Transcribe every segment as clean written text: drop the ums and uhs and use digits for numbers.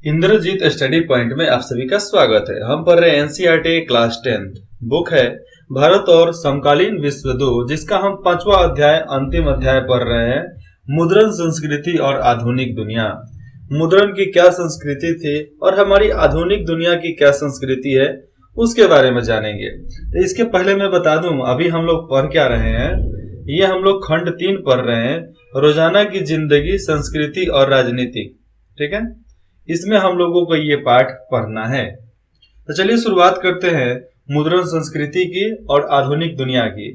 Indrajit study point में आप सभी का स्वागत है। हम पढ़ रहे हैं एनसीईआरटी क्लास 10th। बुक है भारत और समकालीन विश्व 2, जिसका हम 5वां अध्याय अंतिम अध्याय पढ़ रहे हैं, मुद्रण संस्कृति और आधुनिक दुनिया। मुद्रण की क्या संस्कृति थी और हमारी आधुनिक दुनिया की क्या संस्कृति है, उसके बारे में जानेंगे। तो इसके पहले मैं बता दूं, अभी हम लोग पढ़ क्या रहे हैं। ये हम लोग खंड 3 पढ़ रहे हैं, रोजाना की जिंदगी, संस्कृति और राजनीति। ठीक है, इसमें हम लोगों को ये पाठ पढ़ना है। तो चलिए शुरुआत करते हैं मुद्रण संस्कृति की और आधुनिक दुनिया की।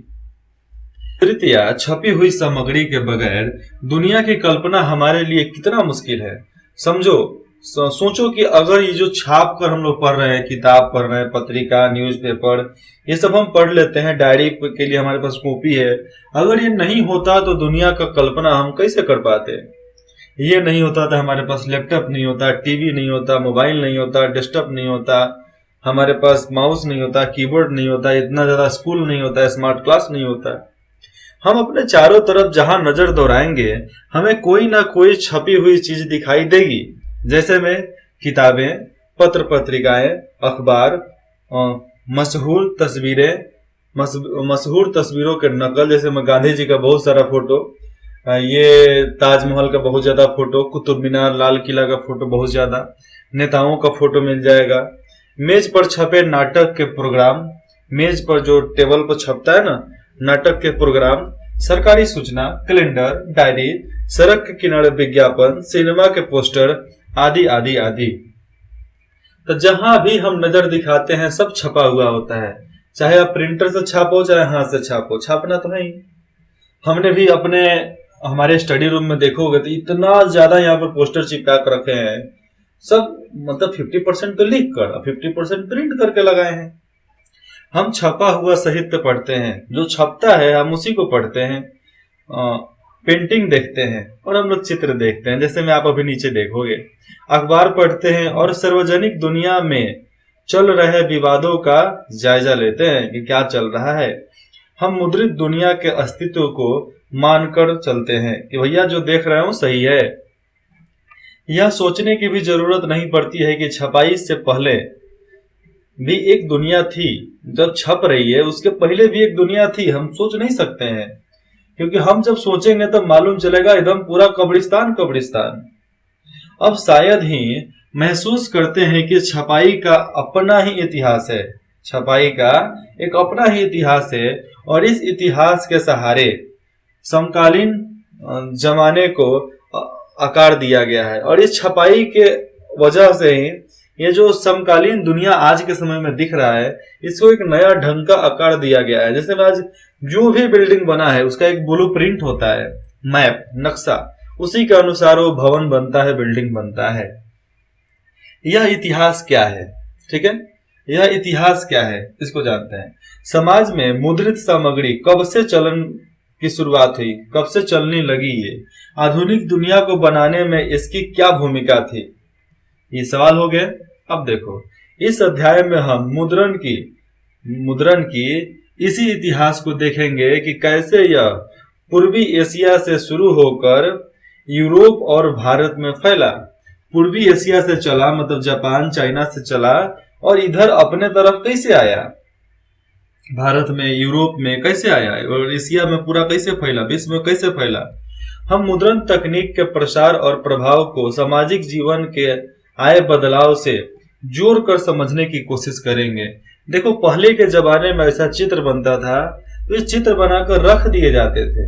तृतीया छपी हुई सामग्री के बगैर दुनिया की कल्पना हमारे लिए कितना मुश्किल है। सोचो कि अगर ये जो छाप कर हम लोग पढ़ रहे हैं, किताब पढ़ रहे हैं, पत्रिका, न्यूज़पेपर, ये सब हम पढ़ लेते हैं, डायरी के लिए हमारे पास कॉपी है। अगर ये नहीं होता तो दुनिया का कल्पना हम कैसे कर पाते। ये नहीं होता तो हमारे पास लैपटॉप नहीं होता, टीवी नहीं होता, मोबाइल नहीं होता, डेस्कटॉप नहीं होता, हमारे पास माउस नहीं होता, कीबोर्ड नहीं होता, इतना ज्यादा स्कूल नहीं होता, स्मार्ट क्लास नहीं होता। हम अपने चारों तरफ जहां नजर दौड़ाएंगे हमें कोई ना कोई छपी हुई चीज दिखाई देगी, जैसे में किताबें, पत्र पत्रिकाएं, अखबार, मशहूर तस्वीरों के नकल, जैसे में गांधी जी का बहुत सारा फोटो, ये ताजमहल का बहुत ज्यादा फोटो, कुतुब मीनार, लाल किला का फोटो बहुत ज्यादा, नेताओं का फोटो मिल जाएगा। मेज पर छपे नाटक के प्रोग्राम, मेज पर जो टेबल पर छपता है ना, नाटक के प्रोग्राम, सरकारी सूचना, कैलेंडर, डायरी, सड़क के किनारे विज्ञापन, सिनेमा के पोस्टर, आदि आदि आदि। तो जहां भी हम नजर दिखाते हैं सब छपा हुआ होता है, चाहे आप प्रिंटर से छापो चाहे हाथ से छापो, छापना तो है ही। हमने भी हमारे स्टडी रूम में देखोगे तो इतना ज्यादा यहाँ पर पोस्टर चिपका कर रखे हैं, सब मतलब 50% तो लिख कर 50% प्रिंट करके लगाए हैं। हम छपा हुआ साहित्य पढ़ते हैं, जो छपता है हम उसी को पढ़ते हैं। पेंटिंग देखते हैं और हम लोग चित्र देखते हैं, जैसे में आप अभी नीचे देखोगे। अखबार पढ़ते हैं और सार्वजनिक दुनिया में चल रहे विवादों का जायजा लेते हैं कि क्या चल रहा है। हम मुद्रित दुनिया के अस्तित्व को मानकर चलते हैं कि भैया जो देख रहे हो सही है। यह सोचने की भी जरूरत नहीं पड़ती है कि छपाई से पहले भी एक दुनिया थी, जब छप रही है उसके पहले भी एक दुनिया थी। हम सोच नहीं सकते हैं, क्योंकि हम जब सोचेंगे तब मालूम चलेगा एकदम पूरा कब्रिस्तान। अब शायद ही महसूस करते हैं कि छपाई का अपना ही इतिहास है, छपाई का एक अपना ही इतिहास है, और इस इतिहास के सहारे समकालीन जमाने को आकार दिया गया है। और इस छपाई के वजह से ही ये जो समकालीन दुनिया आज के समय में दिख रहा है, इसको एक नया ढंग का आकार दिया गया है। जैसे आज जो भी बिल्डिंग बना है उसका एक ब्लूप्रिंट होता है, मैप, नक्शा, उसी के अनुसार वो भवन बनता है, बिल्डिंग बनता है। यह इतिहास क्या है? ठीक है, यह इतिहास क्या है इसको जानते हैं। समाज में मुद्रित सामग्री कब से चलन की शुरुआत हुई, कब से चलने लगी ये? आधुनिक दुनिया को बनाने में इसकी क्या भूमिका थी? ये सवाल हो गए। अब देखो, इस अध्याय में हम मुद्रण की इसी इतिहास को देखेंगे कि कैसे यह पूर्वी एशिया से शुरू होकर यूरोप और भारत में फैला। पूर्वी एशिया से चला, मतलब जापान, चाइना से चला, और इधर अपने तरफ कैसे आया, भारत में, यूरोप में कैसे आया, और एशिया में पूरा कैसे फैला, विश्व में कैसे फैला। हम मुद्रण तकनीक के प्रसार और प्रभाव को सामाजिक जीवन के आए बदलाव से जोड़कर समझने की कोशिश करेंगे। देखो, पहले के जमाने में ऐसा चित्र बनता था तो ये चित्र बनाकर रख दिए जाते थे।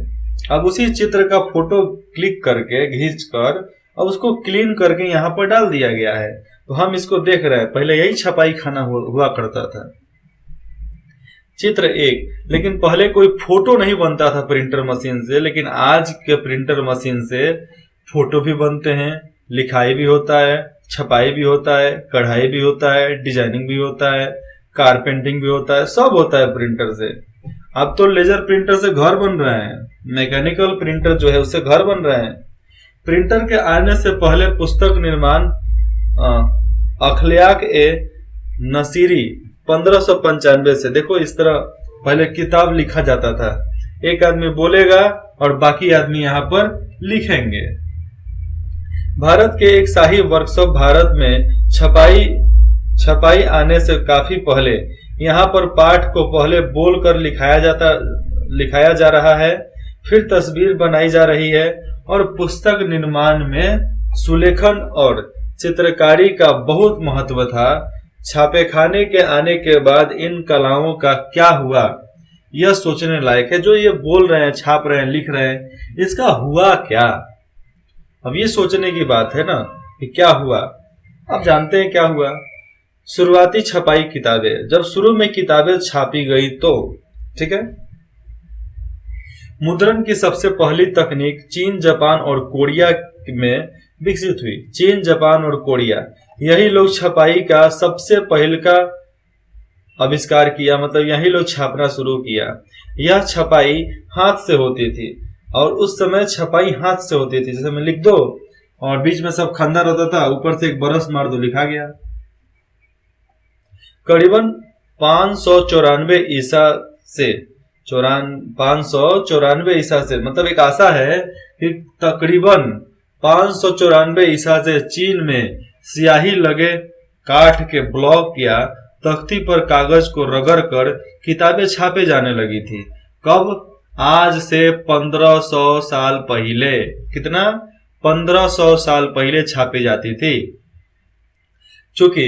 अब उसी चित्र का फोटो क्लिक करके, खींच कर, अब उसको क्लीन करके यहाँ पर डाल दिया गया है, तो हम इसको देख रहे हैं। पहले यही छपाई खाना हुआ करता था, चित्र एक। लेकिन पहले कोई फोटो नहीं बनता था प्रिंटर मशीन से, लेकिन आज के प्रिंटर मशीन से फोटो भी बनते हैं, लिखाई भी होता है, छपाई भी होता है, कढ़ाई भी होता है, डिजाइनिंग भी होता है, कारपेंटिंग भी होता है, सब होता है प्रिंटर से। अब तो लेजर प्रिंटर से घर बन रहे हैं, मैकेनिकल प्रिंटर जो है उससे घर बन रहे हैं। प्रिंटर के आने से पहले पुस्तक निर्माण अखलाक ए नसीरी 1595 से, देखो इस तरह पहले किताब लिखा जाता था, एक आदमी बोलेगा और बाकी आदमी यहाँ पर लिखेंगे। भारत के एक शाही वर्कशॉप भारत में छपाई आने से काफी पहले यहाँ पर पाठ को पहले बोलकर लिखाया जा रहा है, फिर तस्वीर बनाई जा रही है और पुस्तक निर्माण में सुलेखन और चित्रकारी का बहुत महत्व था। छापेखाने के आने के बाद इन कलाओं का क्या हुआ, यह सोचने लायक है। जो ये बोल रहे हैं, छाप रहे हैं, लिख रहे हैं, इसका हुआ क्या? अब ये सोचने की बात है ना कि क्या हुआ। अब जानते हैं क्या हुआ। शुरुआती छपाई किताबें, जब शुरू में किताबें छापी गई तो ठीक है, मुद्रण की सबसे पहली तकनीक चीन, जापान और कोरिया में विकसित हुई। चीन, जापान और कोरिया, यही लोग छपाई का सबसे पहले का आविष्कार किया, मतलब यही लोग छापना शुरू किया। यह छपाई हाथ से होती थी और उस समय छपाई हाथ से होती थी, जैसे मैं लिख दो और बीच में सब खंडर होता था, ऊपर से एक बरस मार दो, लिखा गया। करीबन 594 ईसा से 594 ईसा से, मतलब एक आशा है कि तकरीबन 594 ईसा से चीन में स्याही लगे काठ के ब्लॉक या तख्ती पर कागज को रगड़ कर किताबें छापे जाने लगी थी। कब? आज से 1500 साल पहले। कितना? 1500 साल पहले छापी जाती थी। चूंकि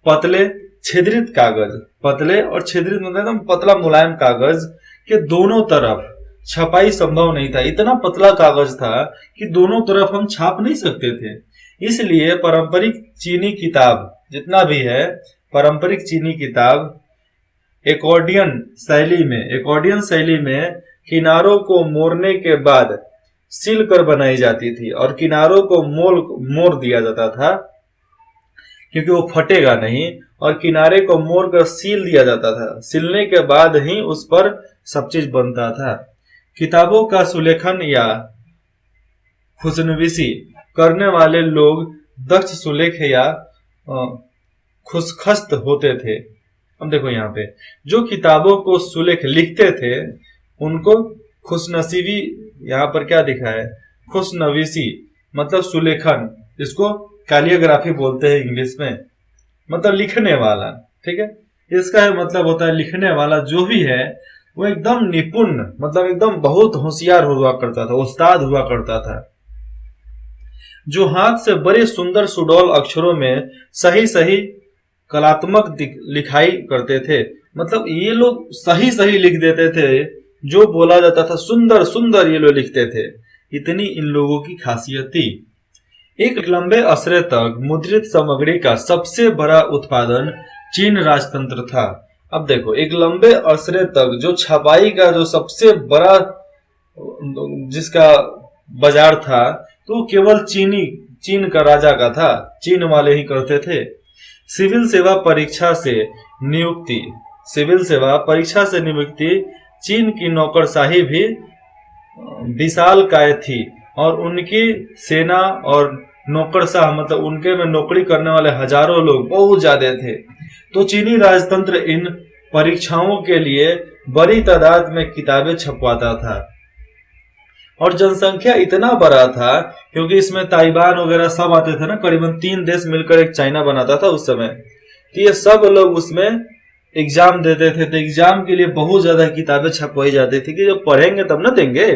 पतले छिद्रित कागज, पतले और छिद्रित मतलब पतला मुलायम कागज के दोनों तरफ छपाई संभव नहीं था। इतना पतला कागज था कि दोनों तरफ हम छाप नहीं सकते थे। इसलिए पारंपरिक चीनी किताब जितना भी है, पारंपरिक चीनी किताब एकॉर्डियन शैली में किनारों को मोड़ने के बाद सिल कर बनाई जाती थी और किनारों को मोड़ दिया जाता था क्योंकि वो फटेगा नहीं, और किनारे को मोड़ कर सील दिया जाता था। सिलने के बाद ही उस पर सब चीज बनता था। किताबों का सुलेखन या खुशनवीसी करने वाले लोग दक्ष सुलेख या खुशखस्त होते थे। अब देखो यहाँ पे जो किताबों को सुलेख लिखते थे उनको खुशनसीबी, यहाँ पर क्या दिखा है, खुशनवीसी मतलब सुलेखन, इसको कैलियोग्राफी बोलते हैं इंग्लिश में, मतलब लिखने वाला। ठीक है, इसका मतलब होता है लिखने वाला जो भी है वो एकदम निपुण, मतलब एकदम बहुत होशियार हुआ करता था, उस्ताद हुआ करता था, जो हाथ से बड़े सुंदर सुडौल अक्षरों में सही सही कलात्मक लिखाई करते थे। मतलब ये लोग सही सही लिख देते थे, जो बोला जाता था सुंदर सुंदर ये लोग लिखते थे। इतनी इन लोगों की खासियत थी। एक लंबे अरसे तक मुद्रित सामग्री का सबसे बड़ा उत्पादन चीन राजतंत्र था। अब देखो, एक लंबे अरसे तक जो छपाई का जो सबसे बड़ा जिसका बाजार था तो केवल चीन का राजा का था, चीन वाले ही करते थे। सिविल सेवा परीक्षा से नियुक्ति चीन की नौकरशाही भी विशाल काय थी और उनकी सेना और नौकरशाह, मतलब उनके में नौकरी करने वाले हजारों लोग बहुत ज्यादा थे। तो चीनी राजतंत्र इन परीक्षाओं के लिए बड़ी तादाद में किताबें छपवाता था और जनसंख्या इतना बड़ा था क्योंकि इसमें ताइवान वगैरह सब आते थे ना, करीबन 3 देश मिलकर एक चाइना बनाता था उस समय। तो ये सब लोग उसमें एग्जाम देते थे, तो एग्जाम के लिए बहुत ज्यादा किताबें छपवाई जाती थी कि जब पढ़ेंगे तब ना देंगे।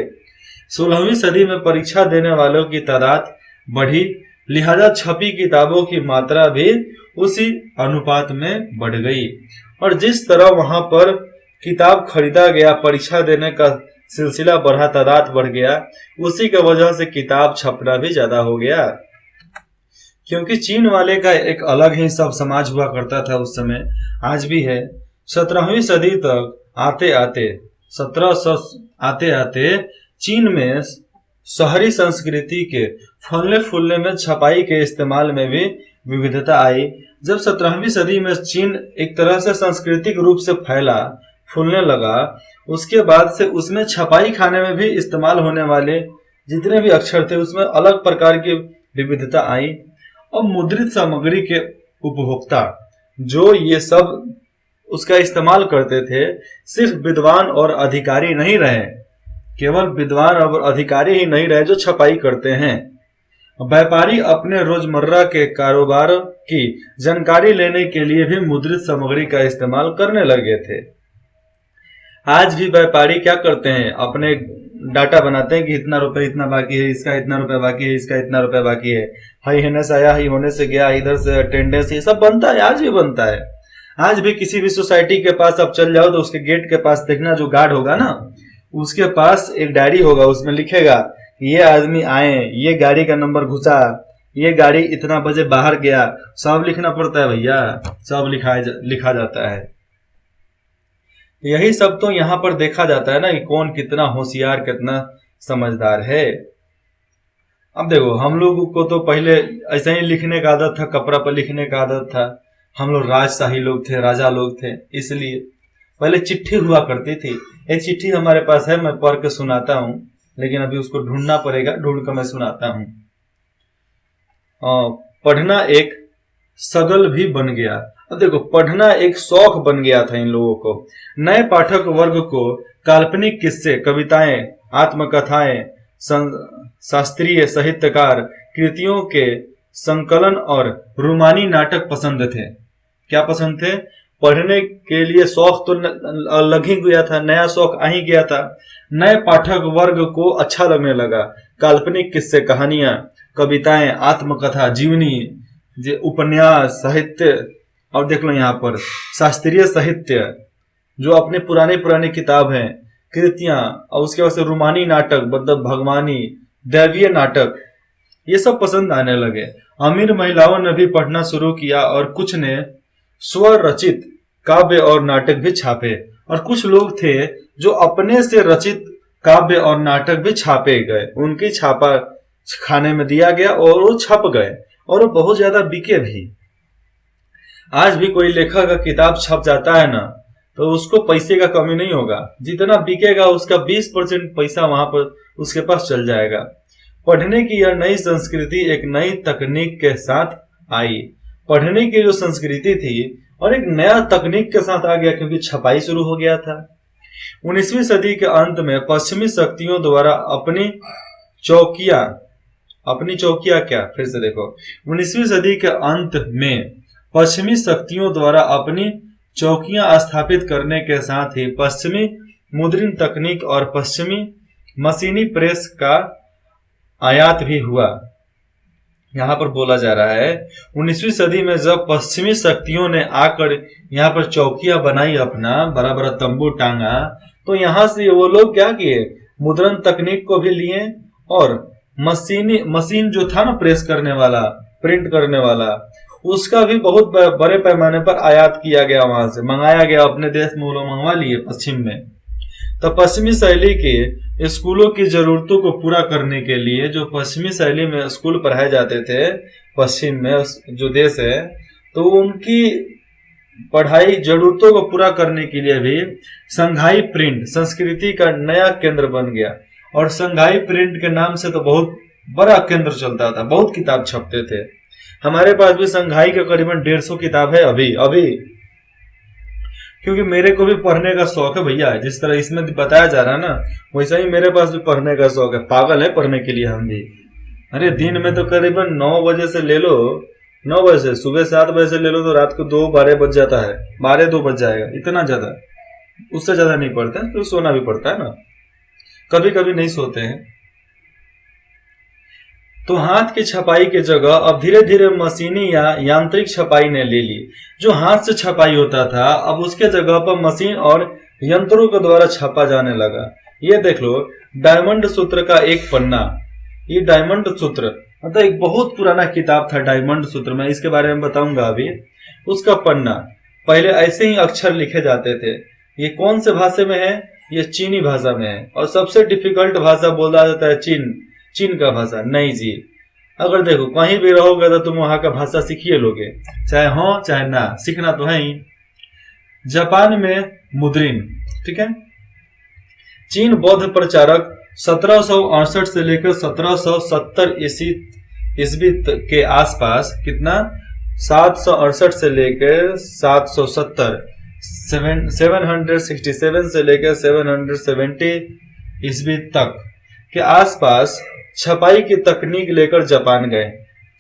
16वीं सदी में परीक्षा देने वालों की तादाद बढ़ी, लिहाजा छपी किताबों की मात्रा भी उसी अनुपात में बढ़ गई और जिस तरह वहां पर किताब खरीदा गया, परीक्षा देने का सिलसिला बढ़ा, तादाद बढ़ गया, उसी के वजह से किताब छपना भी ज्यादा हो गया। क्योंकि चीन वाले का एक अलग ही सब समाज हुआ करता था उस समय, आज भी है। 17वीं सदी तक आते आते चीन में शहरी संस्कृति के फलने फूलने में छपाई के इस्तेमाल में भी विविधता आई। जब 17वीं सदी में चीन एक तरह से सांस्कृतिक रूप से फैला फूलने लगा, उसके बाद से उसमें छपाई खाने में भी इस्तेमाल होने वाले जितने भी अक्षर थे उसमें अलग प्रकार की विविधता आई। और मुद्रित सामग्री के उपभोक्ता जो ये सब उसका इस्तेमाल करते थे सिर्फ विद्वान और अधिकारी नहीं रहे, केवल विद्वान और अधिकारी ही नहीं रहे जो छपाई करते हैं। व्यापारी अपने रोजमर्रा के कारोबार की जानकारी लेने के लिए भी मुद्रित सामग्री का इस्तेमाल करने लगे थे। आज भी व्यापारी क्या करते हैं, अपने डाटा बनाते हैं कि इतना रुपए इतना बाकी है, इसका इतना रुपए बाकी है, इसका इतना रुपए बाकी है, हाई होने से आया, हाई होने से गया, इधर से अटेंडेंस, ये सब बनता है, आज भी बनता है। आज भी किसी भी सोसाइटी के पास आप चल जाओ तो उसके गेट के पास देखना, जो गार्ड होगा ना, उसके पास एक डायरी होगा, उसमें लिखेगा ये आदमी आए, ये गाड़ी का नंबर घुसा, ये गाड़ी इतना बजे बाहर गया, सब लिखना पड़ता है भैया, सब लिखा जाता है। यही सब तो यहाँ पर देखा जाता है ना कि कौन कितना होशियार, कितना समझदार है। अब देखो, हम लोग को तो पहले ऐसे ही लिखने का आदत था, कपड़ा पर लिखने का आदत था। हम लोग राजशाही लोग थे, राजा लोग थे, इसलिए पहले चिट्ठी हुआ करती थी। एक चिट्ठी हमारे पास है, मैं पढ़ के सुनाता हूँ, लेकिन अभी उसको ढूंढना पड़ेगा, ढूंढ कर मैं सुनाता हूँ। पढ़ना एक सगल भी बन गया। अब देखो, पढ़ना एक शौक बन गया था इन लोगों को। नए पाठक वर्ग को काल्पनिक किस्से, कविताएं, आत्मकथाएं, शास्त्रीय साहित्यकार कृतियों के संकलन और रूमानी नाटक पसंद थे। क्या पसंद थे? पढ़ने के लिए शौक तो लग ही गया था, नया शौक आ ही गया था। नए पाठक वर्ग को अच्छा लगने लगा काल्पनिक किस्से, कहानियां, कविताएं, आत्मकथा, जीवनी, उपन्यास, साहित्य, और देख लो यहाँ पर शास्त्रीय साहित्य, जो अपने पुराने किताब हैं, कृतियां, और उसके बाद से रूमानी नाटक, मतलब भगवानी, दैवीय नाटक, ये सब पसंद आने लगे। अमीर महिलाओं ने भी पढ़ना शुरू किया और कुछ ने स्वरचित काव्य और नाटक भी छापे, और कुछ लोग थे जो अपने से रचित काव्य और नाटक भी छापे गए, उनकी छापा खाने में दिया गया और वो छप गए, और वो बहुत ज्यादा बिके भी। आज भी कोई लेखक का किताब छप जाता है ना, तो उसको पैसे का कमी नहीं होगा, जितना बिकेगा उसका 20% पैसा वहां पर उसके पास चल जाएगा। पढ़ने की यह नई संस्कृति एक नई तकनीक के साथ आई। पढ़ने की जो संस्कृति थी और एक नया तकनीक के साथ आ गया, क्योंकि छपाई शुरू हो गया था। 19वीं सदी के अंत में पश्चिमी शक्तियों द्वारा अपनी चौकियां क्या, फिर से देखो, 19वीं सदी के अंत में पश्चिमी शक्तियों द्वारा अपनी चौकियां स्थापित करने के साथ ही पश्चिमी मुद्रण तकनीक और पश्चिमी मशीनी प्रेस का आयात भी हुआ। यहाँ पर बोला जा रहा है 19वीं सदी में जब पश्चिमी शक्तियों ने आकर यहाँ पर चौकियां बनाई, अपना बड़ा बड़ा तंबू टांगा, तो यहाँ से वो लोग क्या किए, मुद्रण तकनीक को भी लिए और मशीन जो था ना, प्रेस करने वाला, प्रिंट करने वाला, उसका भी बहुत बड़े पैमाने पर आयात किया गया, वहां से मंगाया गया, अपने देश में वो लोग मंगवा लिए पश्चिम में। तो पश्चिमी शैली के स्कूलों की जरूरतों को पूरा करने के लिए, जो पश्चिमी शैली में स्कूल पढ़ाए जाते थे पश्चिम में जो देश है, तो उनकी पढ़ाई जरूरतों को पूरा करने के लिए भी संघाई प्रिंट संस्कृति का नया केंद्र बन गया। और संघाई प्रिंट के नाम से तो बहुत बड़ा केंद्र चलता था, बहुत किताब छपते थे। हमारे पास भी संघाई का करीबन 150 किताब है अभी, क्योंकि मेरे को भी पढ़ने का शौक है भैया। जिस तरह इसमें बताया जा रहा है ना, वैसा ही मेरे पास भी पढ़ने का शौक है। पागल है पढ़ने के लिए हम भी। अरे दिन में तो करीबन 9 बजे से ले लो, 9 बजे से सुबह 7 बजे से ले लो तो रात को 2-12 बज जाता है, 12-2 बज जाएगा, इतना ज्यादा, उससे ज्यादा नहीं पढ़ता, तो सोना भी पड़ता है ना, कभी कभी नहीं सोते हैं। तो हाथ की छपाई के जगह अब धीरे धीरे मशीनी या यांत्रिक छपाई ने ले ली। जो हाथ से छपाई होता था, अब उसके जगह पर मशीन और यंत्रों के द्वारा छापा जाने लगा। ये देख लो, डायमंड सूत्र का एक पन्ना, ये डायमंड सूत्र मतलब एक बहुत पुराना किताब था डायमंड सूत्र, मैं इसके बारे में बताऊंगा अभी। उसका पन्ना, पहले ऐसे ही अक्षर लिखे जाते थे। ये कौन से भाषा में है? ये चीनी भाषा में है, और सबसे डिफिकल्ट भाषा बोला जाता है चीन का भाषा। नहीं जी, अगर देखो कहीं भी रहोगे तो तुम वहां का भाषा सीखिए लोगे, चाहे हो चाहे ना, सीखना तो है ही। जापान में मुद्रण, ठीक है। चीन बौद्ध प्रचारक 1768 से लेकर 1770 ईस्वी के आसपास, कितना, 768 से लेकर 770, 767 से लेकर 770 ईस्वी तक के आसपास छपाई की तकनीक लेकर जापान गए।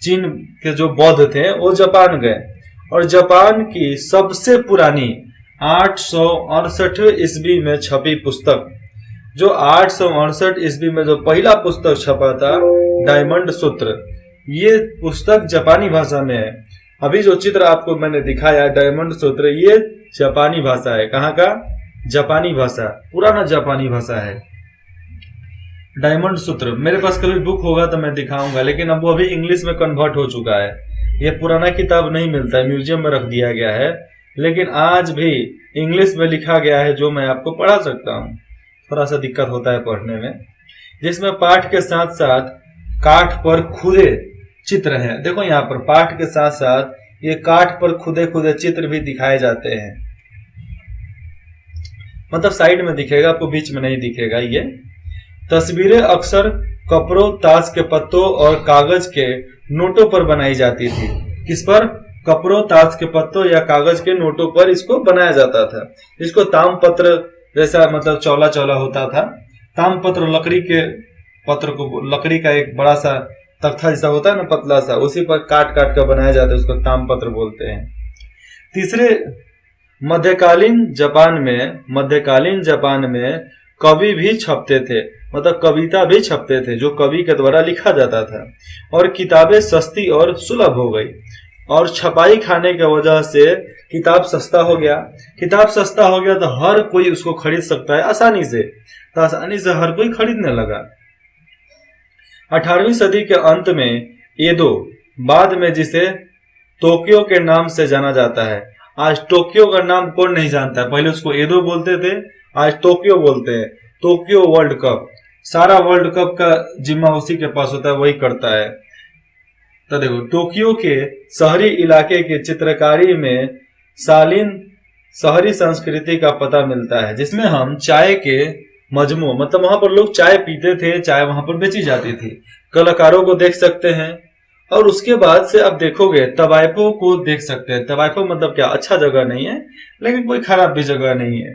चीन के जो बौद्ध थे वो जापान गए और जापान की सबसे पुरानी 868 ईस्वी में छपी पुस्तक, जो 868 ईस्वी में जो पहला पुस्तक छपा था डायमंड सूत्र, ये पुस्तक जापानी भाषा में है। अभी जो चित्र आपको मैंने दिखाया डायमंड सूत्र, ये जापानी भाषा है। कहाँ का? जापानी भाषा, पुराना जापानी भाषा है डायमंड सूत्र। मेरे पास कभी बुक होगा तो मैं दिखाऊंगा, लेकिन अब वो अभी इंग्लिश में कन्वर्ट हो चुका है। ये पुराना किताब नहीं मिलता है, म्यूजियम में रख दिया गया है, लेकिन आज भी इंग्लिश में लिखा गया है जो मैं आपको पढ़ा सकता हूँ। थोड़ा सा दिक्कत होता है पढ़ने में, जिसमें पाठ के साथ साथ काठ पर खुदे चित्र हैं। देखो यहाँ पर पाठ के साथ साथ ये काठ पर खुदे खुदे चित्र भी दिखाए जाते हैं। मतलब साइड में दिखेगा आपको, बीच में नहीं दिखेगा। ये तस्वीरें अक्सर कपड़ों, ताश के पत्तों और कागज के नोटों पर बनाई जाती थी। किस पर? कपड़ों, ताश के पत्तों या कागज के नोटों पर इसको बनाया जाता था। इसको तामपत्र जैसा, मतलब चौला चौला होता था। तामपत्र लकड़ी के पत्र को, लकड़ी का एक बड़ा सा तख्ता जैसा होता है ना, पतला सा, उसी पर काट काट कर बनाया जाता है, उसको तामपत्र बोलते हैं। तीसरे, मध्यकालीन जापान में कवि भी छपते थे, मतलब कविता भी छपते थे जो कवि के द्वारा लिखा जाता था, और किताबें सस्ती और सुलभ हो गई। और छपाई खाने की वजह से किताब सस्ता हो गया। किताब सस्ता हो गया तो हर कोई उसको खरीद सकता है आसानी से, तो आसानी से हर कोई खरीदने लगा। 18वीं सदी के अंत में एदो, बाद में जिसे टोक्यो के नाम से जाना जाता है। आज टोक्यो का नाम कौन नहीं जानता है? पहले उसको एदो बोलते थे, आज टोक्यो बोलते हैं। टोक्यो वर्ल्ड कप, सारा वर्ल्ड कप का जिम्मा उसी के पास होता है, वही करता है। तो देखो, टोक्यो के शहरी इलाके की चित्रकारी में शालीन शहरी संस्कृति का पता मिलता है, जिसमें हम चाय के मजमू, मतलब वहां पर लोग चाय पीते थे, चाय वहां पर बेची जाती थी, कलाकारों को देख सकते हैं। और उसके बाद से अब देखोगे तवाइफों को देख सकते हैं। तवाइफों मतलब क्या? अच्छा जगह नहीं है, लेकिन कोई खराब भी जगह नहीं है,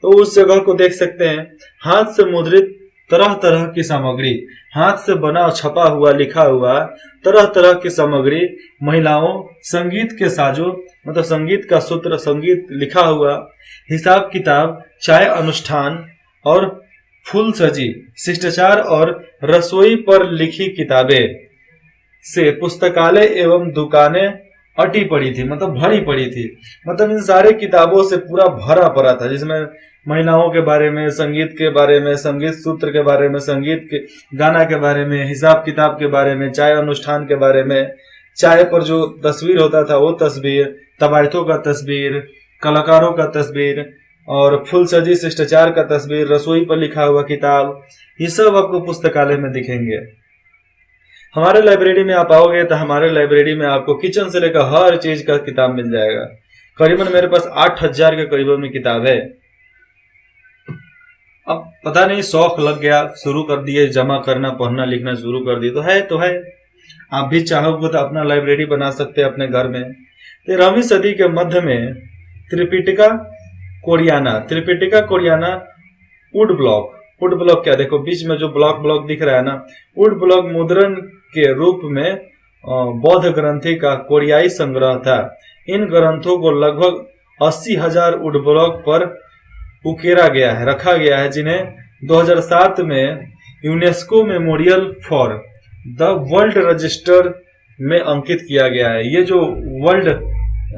तो उस जगह को देख सकते हैं। हाथ से मुद्रित तरह तरह की सामग्री, हाथ से बना, छपा हुआ, लिखा हुआ तरह तरह की सामग्री, महिलाओं, संगीत के साजों, मतलब संगीत का सूत्र, संगीत लिखा हुआ, हिसाब किताब, चाय अनुष्ठान और फूल सजी शिष्टाचार और रसोई पर लिखी किताबें से पुस्तकालय एवं दुकानें अटी पड़ी थी, मतलब भरी पड़ी थी। मतलब इन सारे किताबों से पूरा भरा पड़ा था, जिसमें महिलाओं के बारे में, संगीत के बारे में, संगीत सूत्र के बारे में, संगीत के गाना के बारे में, हिसाब किताब के बारे में, चाय अनुष्ठान के बारे में, चाय पर जो तस्वीर होता था वो तस्वीर, तवायतों का तस्वीर, कलाकारों का तस्वीर और फूल सजी शिष्टाचार का तस्वीर, रसोई पर लिखा हुआ किताब, ये सब आपको पुस्तकालय में दिखेंगे। हमारे लाइब्रेरी में आप आओगे तो हमारे लाइब्रेरी में आपको किचन से लेकर हर चीज का किताब मिल जाएगा। करीबन मेरे पास 8000 के करीबन में किताब है। अब पता नहीं शौक लग गया, शुरू कर दिए जमा करना, पढ़ना लिखना शुरू कर दिए, तो है। आप भी चाहोगे तो अपना लाइब्रेरी बना सकते हैं अपने घर में। 13वीं सदी के मध्य में त्रिपिटिका कोरियाना वुड ब्लॉक क्या, देखो बीच में जो ब्लॉक दिख रहा है ना, वुड ब्लॉक मुद्रण के रूप में बौद्ध ग्रंथि का कोरियाई संग्रह था। इन ग्रंथों को लगभग 80,000 वुड ब्लॉक पर उकेरा गया है, रखा गया है, जिन्हें 2007 में UNESCO memorial for the world register में अंकित किया गया है। ये जो वर्ल्ड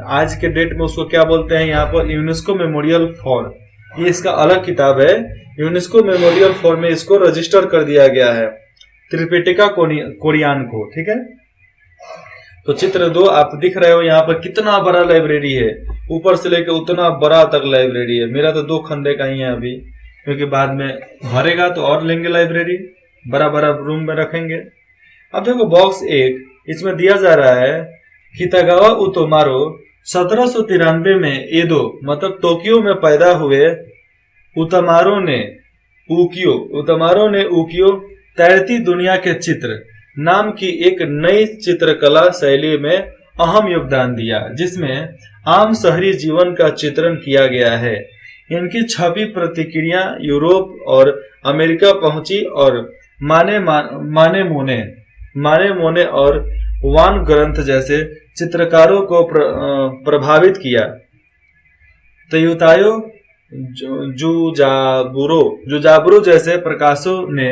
आज के डेट में उसको क्या बोलते हैं यहाँ पर? यूनेस्को मेमोरियल फॉर, ये इसका अलग किताब है। यूनेस्को मेमोरियल फॉर में इसको रजिस्टर कर दिया गया है, त्रिपिटिका कोरियान को। ठीक है, तो चित्र 2 आप दिख रहे हो यहाँ पर कितना बड़ा लाइब्रेरी है, ऊपर से लेकर उतना बड़ा तक लाइब्रेरी है। मेरा तो 2 खंडे का ही है अभी, क्योंकि बाद में भरेगा तो और लेंगे लाइब्रेरी, बड़ा बड़ा रूम में रखेंगे। अब देखो बॉक्स 1, इसमें दिया जा रहा है कितागावा उतोमारो 1793 में एदो मतलब टोक्यो में पैदा हुए उतमारो ने उकियो तैरती दुनिया के चित्र नाम की एक नई चित्रकला शैली में अहम योगदान दिया, जिसमें आम शहरी जीवन का चित्रण किया गया है। इनकी छपी प्रतिक्रिया यूरोप और अमेरिका पहुंची और माने मोने और वान ग्रंथ जैसे चित्रकारों को प्रभावित किया। तयुतायो जुजाबुरो जैसे प्रकाशों ने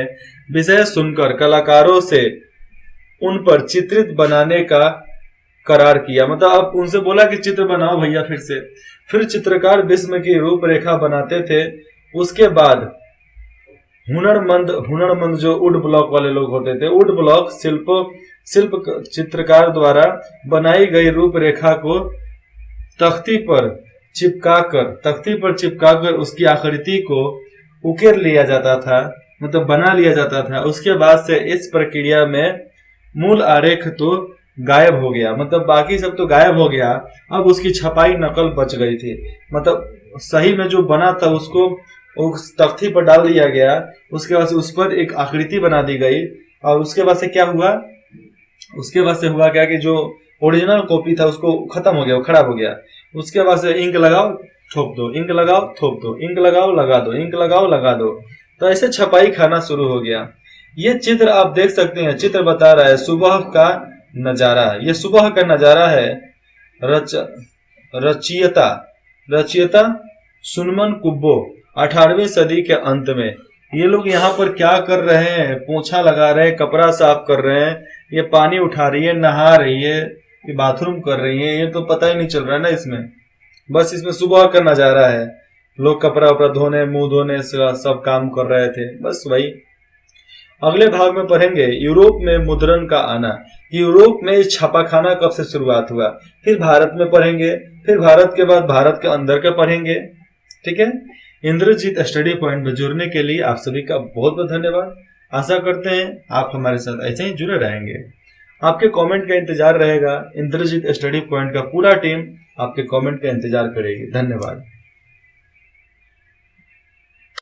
विषय सुनकर कलाकारों से उन पर चित्रित बनाने का करार किया। मतलब अब उनसे बोला कि चित्र बनाओ भैया फिर से। फिर चित्रकार विस्म की रूपरेखा बनाते थे। उसके बाद हुनरमंद जो वुड ब्लॉक वाले लोग होते थे, वुड ब्लॉक शिल्प चित्रकार द्वारा बनाई गई रूपरेखा को तख्ती पर चिपकाकर उसकी आकृति को उकेर लिया जाता था, मतलब बना लिया जाता था। उसके बाद से इस प्रक्रिया में मूल आरेख तो गायब हो गया, मतलब बाकी सब तो गायब हो गया। अब उसकी छपाई नकल बच गई थी, मतलब सही में जो बना था उसको उस तख्ती पर डाल दिया गया। उसके बाद से उस पर एक आकृति बना दी गई और उसके बाद से क्या हुआ, उसके बाद से हुआ क्या कि जो ओरिजिनल कॉपी था उसको खत्म हो गया, वो खराब हो गया। उसके बाद से इंक लगाओ ठोक दो, इंक लगाओ ठोक दो, इंक लगाओ लगा दो, इंक लगाओ लगा दो, तो ऐसे छपाई खाना शुरू हो गया। ये चित्र आप देख सकते हैं, चित्र बता रहा है सुबह का नजारा। ये सुबह का नजारा है। रचयिता सुनमन कुब्बो 18वीं सदी के अंत में। ये लोग यहाँ पर क्या कर रहे हैं, पोछा लगा रहे हैं, कपड़ा साफ कर रहे हैं, ये पानी उठा रही है, नहा रही है, ये बाथरूम कर रही है, ये तो पता ही नहीं चल रहा है ना इसमें। बस इसमें सुबह का नजारा है, लोग कपड़ा वपड़ा धोने, मुंह धोने सब काम कर रहे थे, बस वही। अगले भाग में पढ़ेंगे यूरोप में मुद्रण का आना। यूरोप में इस छापाखाना कब से शुरुआत हुआ, फिर भारत में पढ़ेंगे, फिर भारत के बाद भारत के अंदर का पढ़ेंगे। ठीक है। इंद्रजीत स्टडी पॉइंट में जुड़ने के लिए आप सभी का बहुत बहुत धन्यवाद। आशा करते हैं आप हमारे साथ ऐसे ही जुड़े रहेंगे। आपके कमेंट का इंतजार रहेगा। इंद्रजीत स्टडी पॉइंट का पूरा टीम आपके कमेंट का इंतजार करेगी। धन्यवाद।